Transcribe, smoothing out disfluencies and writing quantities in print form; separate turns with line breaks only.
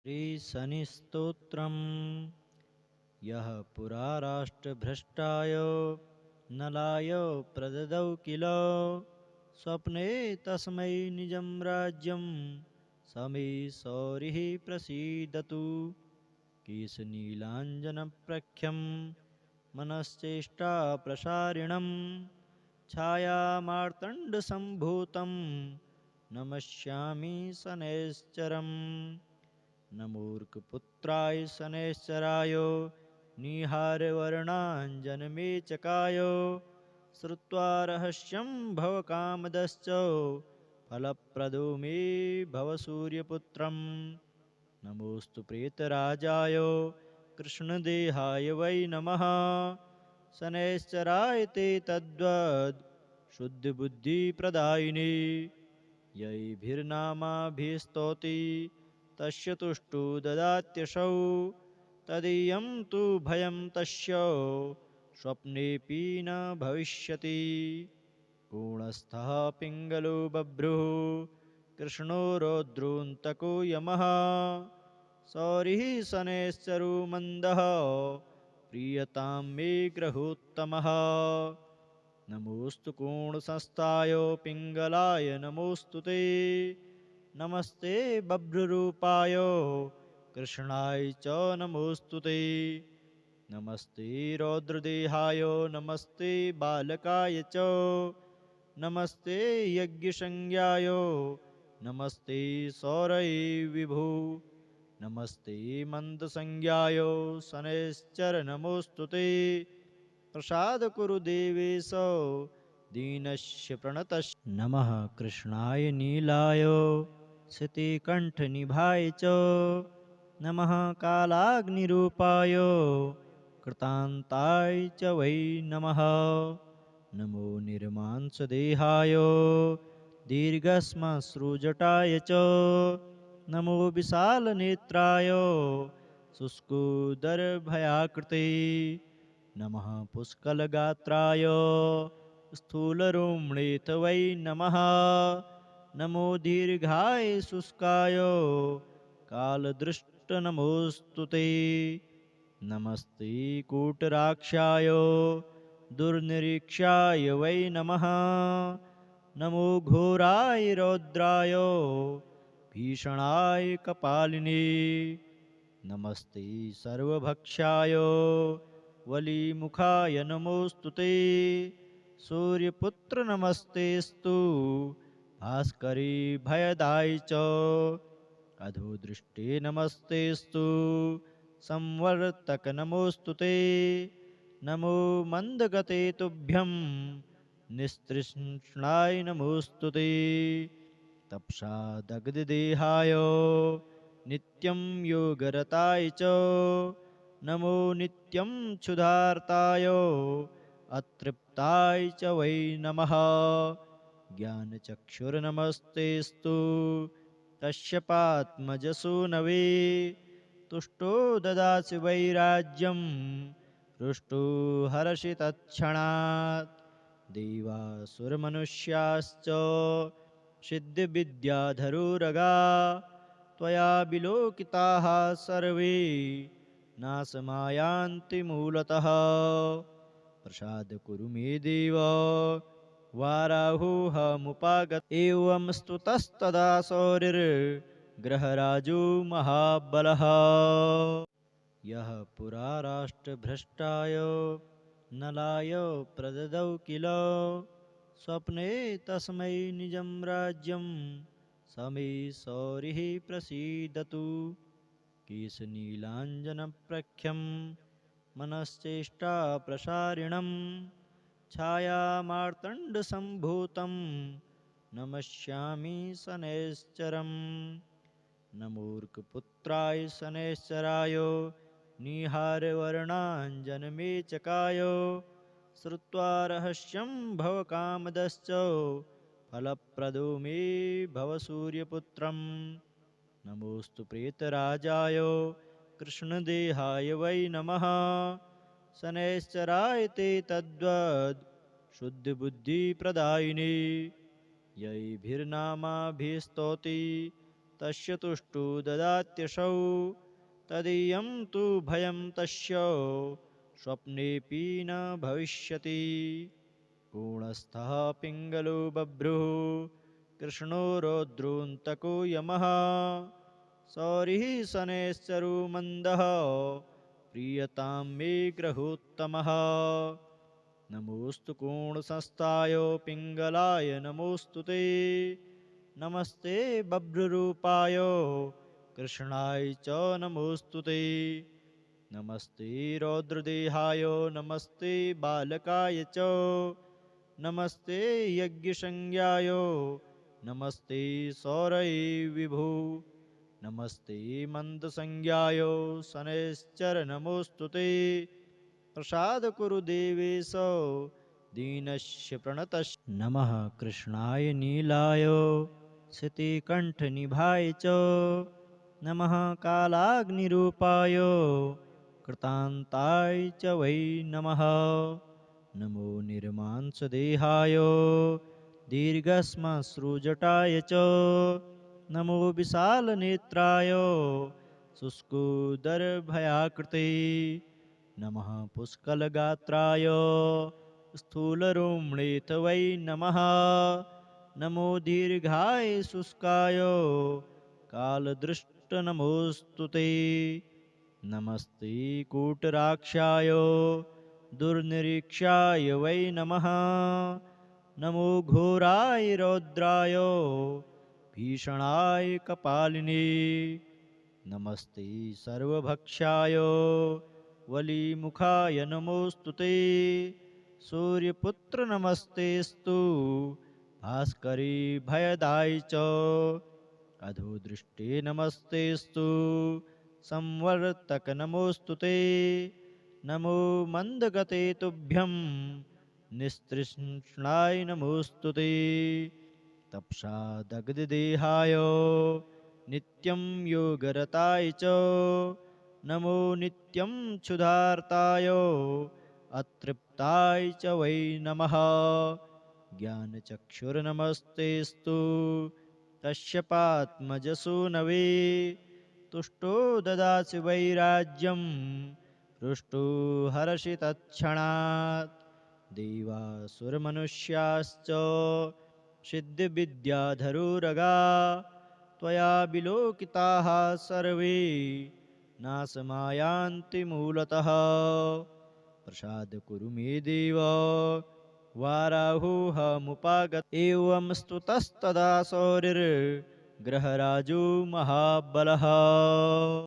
श्रीशनिस्तोत्रम्। यः पुरा राष्ट्रभ्रष्टाय नलाय प्रददौ किल स्वप्ने तस्मै निजं राज्यं समे सौरिः प्रसीदतु। केशनीलाञ्जनप्रख्यं मनश्चेष्टा प्रसारिणं छायामार्तण्डसम्भूतं नमस्यामि शनैश्चरम्। नमोऽर्कपुत्राय शनैश्चराय निहारवर्णाञ्जनमेचकाय श्रुत्वा रहस्यं भवकामदश्च फलप्रदो मे भव सूर्यपुत्रम्। नमोऽस्तु प्रेतराजाय कृष्णदेहाय वै नमः। शनैश्चराय ते तद्वद् शुद्धबुद्धिप्रदायिने यैभिर्नामाभिस्तौति तस्य तुष्टो ददात्यसौ। तदीयं तु भयं तस्य स्वप्नेऽपि न भविष्यति। गुणस्थः पिङ्गलो बभ्रुः कृष्णो रौद्रोऽन्तको यमः सौरिः शनैश्चरो मन्दः प्रीयतां मे ग्रहोत्तमः। नमोऽस्तु कोणसंस्थाय पिङ्गलाय नमोऽस्तु ते। नमस्ते बभ्रुरूपाय कृष्णाय च नमोऽस्तु ते। नमस्ते रौद्रदेहाय नमस्ते बालकाय च नमस्ते यज्ञसंज्ञाय नमस्ते सौरये विभो। नमस्ते मन्दसंज्ञाय शनैश्चर नमोऽस्तु ते। प्रसाद कुरु देवेश दीनस्य प्रणतस्य। नमः कृष्णाय नीलाय श्रुतिकण्ठनिभाय च नमः कालाग्निरूपाय कृतान्ताय च वै नमः। नमो निर्मांसदेहाय दीर्घश्मश्रुजटाय च नमो विशालनेत्राय शुष्कोदरभयाकृते। नमः पुष्कलगात्राय स्थूलरोम्णेथ वै नमः। नमो दीर्घाय शुष्काय कालदृष्टनमोऽस्तु ते। नमस्ते कूटराक्षाय दुर्निरीक्षाय वै नमः। नमो घोराय रौद्राय भीषणाय कपालिने। नमस्ते सर्वभक्षाय वलिमुखाय नमोऽस्तु ते। सूर्यपुत्र नमस्तेऽस्तु भास्करे भयदाय च अधोदृष्टे नमस्तेऽस्तु संवर्तक नमोऽस्तु ते। नमो मन्दगते तुभ्यं निस्तृष्णाय नमोऽस्तु ते। तपसा दग्धदेहाय नित्यं योगरताय च नमो नित्यं क्षुधार्ताय अतृप्ताय च वै नमः। ज्ञानचक्षुर्नमस्तेऽस्तु कश्यपात्मजसो नवे। तुष्टो ददासि वैराज्यं हृष्टो हरषि तत्क्षणात्। देवासुरमनुष्याश्च सिद्धिविद्याधरोरगा त्वया विलोकिताः सर्वे नाशमायान्ति मूलतः। प्रसाद कुरु मे देव वाराहोऽहमुपागत एवं स्तुतस्तदा शौरिर्ग्रहराजो महाबलः। यः पुरा राष्ट्रभ्रष्टाय नलाय प्रददौ किल स्वप्ने तस्मै निजं राज्यं समे सौरिः प्रसीदतु। केशनीलाञ्जनप्रख्यं मनश्चेष्टा प्रसारिणं छायामार्तण्डसम्भूतं नमस्यामि शनैश्चरम्। नमोऽर्कपुत्राय शनैश्चराय निहारवर्णाञ्जनमेचकाय श्रुत्वा रहस्यं भवकामदश्च फलप्रदो मे भव सूर्यपुत्रम्। नमोऽस्तु प्रेतराजाय कृष्णदेहाय वै नमः। शनैश्चराय ते तद्वद् शुद्धबुद्धिप्रदायिने यैभिर्नामाभिस्तौति तस्य तुष्टो ददात्यसौ तदीयं तु भयं तस्य स्वप्नेऽपि न भविष्यति पूर्णस्थः पिङ्गलो बभ्रुः कृष्णो रौद्रोऽन्तको यमः सौरिः शनैश्चरो मन्दः प्रीयतां मे ग्रहोत्तमः नमोऽस्तु कोणसंस्थाय पिङ्गलाय नमोऽस्तु ते नमस्ते बभ्रुरूपाय कृष्णाय च नमोऽस्तु ते नमस्ते रौद्रदेहाय नमस्ते बालकाय च नमस्ते यज्ञसंज्ञाय नमस्ते सौरये विभो नमस्ते मन्दसंज्ञाय शनैश्चर नमोऽस्तु ते प्रसाद कुरु देवेश दीनस्य प्रणतस्य नमः कृष्णाय नीलाय श्रुतिकण्ठनिभाय च नमः कालाग्निरूपाय कृतान्ताय च वै नमः नमो निर्मांसदेहाय दीर्घश्मश्रुजटाय च नमो विशालनेत्राय शुष्कोदरभयाकृते नमः पुष्कलगात्राय स्थूलरोम्णेथ वै नमः नमो दीर्घाय शुष्काय कालदृष्टनमोऽस्तु ते नमस्ते कूटराक्षाय दुर्निरीक्षाय वै नमः नमो घोराय रौद्राय भीषणाय कपालिने नमस्ते सर्वभक्षाय वलीमुखाय नमोऽस्तु ते सूर्यपुत्र नमस्तेस्तु भास्करे भयदाय च अधोदृष्टे नमस्तेस्तु संवर्तक नमोऽस्तु ते नमो मन्दगते तुभ्यं निस्तृष्णाय नमोऽस्तु ते तपसा दग्धदेहाय नित्यं योगरताय च नमो नित्यं क्षुधार्ताय अतृप्ताय च वै नमः ज्ञानचक्षुर्नमस्तेस्तु तस्य पात्मजसो नवे तुष्टो ददासि वैराज्यं हृष्टो हरषि तत्क्षणात् देवासुरमनुष्याश्च सिद्धिविद्याधरोरगा त्वया विलोकिताः सर्वे नाशमायान्ति मूलतः प्रसाद कुरु मे देव वाराहोऽहमुपागत एवं स्तुतस्तदा शौरिर्ग्रहराजो महाबलः।